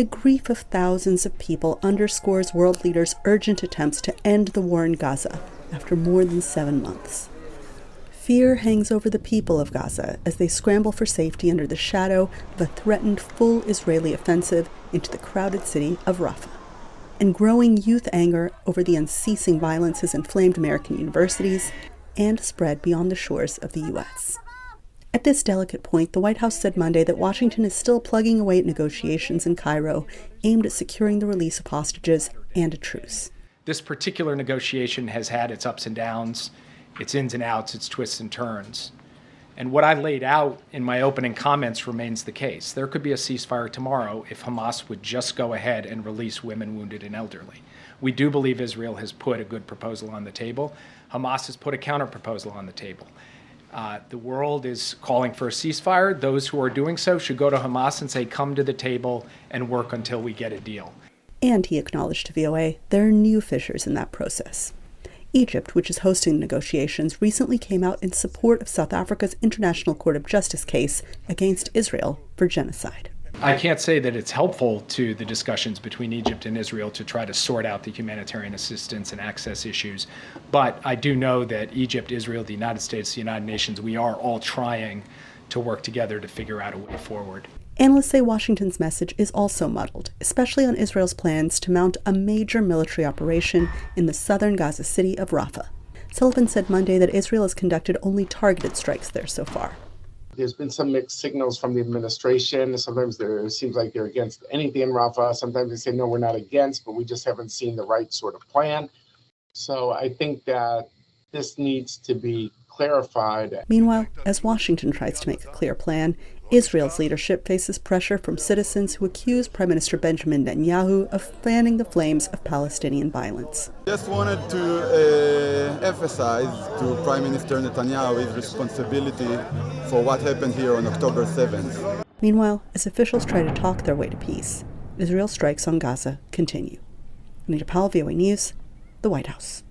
The grief of thousands of people underscores world leaders' urgent attempts to end the war in Gaza after more than 7 months. Fear hangs over the people of Gaza as they scramble for safety under the shadow of a threatened full Israeli offensive into the crowded city of Rafah. And growing youth anger over the unceasing violence has inflamed American universities and spread beyond the shores of the U.S. At this delicate point, the White House said Monday that Washington is still plugging away at negotiations in Cairo aimed at securing the release of hostages and a truce. This particular negotiation has had its ups and downs, its ins and outs, its twists and turns. And what I laid out in my opening comments remains the case. There could be a ceasefire tomorrow if Hamas would just go ahead and release women, wounded, and elderly. We do believe Israel has put a good proposal on the table. Hamas has put a counter-proposal on the table. The world is calling for a ceasefire. Those who are doing so should go to Hamas and say, come to the table and work until we get a deal. And he acknowledged to VOA there are new fissures in that process. Egypt, which is hosting the negotiations, recently came out in support of South Africa's International Court of Justice case against Israel for genocide. I can't say that it's helpful to the discussions between Egypt and Israel to try to sort out the humanitarian assistance and access issues, but I do know that Egypt, Israel, the United States, the United Nations, we are all trying to work together to figure out a way forward. Analysts say Washington's message is also muddled, especially on Israel's plans to mount a major military operation in the southern Gaza city of Rafah. Sullivan said Monday that Israel has conducted only targeted strikes there so far. There's been some mixed signals from the administration. Sometimes it seems like they're against anything in Rafah. Sometimes they say, no, we're not against, but we just haven't seen the right sort of plan. So I think that this needs to be clarified. Meanwhile, as Washington tries to make a clear plan, Israel's leadership faces pressure from citizens who accuse Prime Minister Benjamin Netanyahu of fanning the flames of Palestinian violence. Just wanted to emphasize to Prime Minister Netanyahu his responsibility for what happened here on October 7th. Meanwhile, as officials try to talk their way to peace, Israel's strikes on Gaza continue. Anita Powell, VOANews, the White House.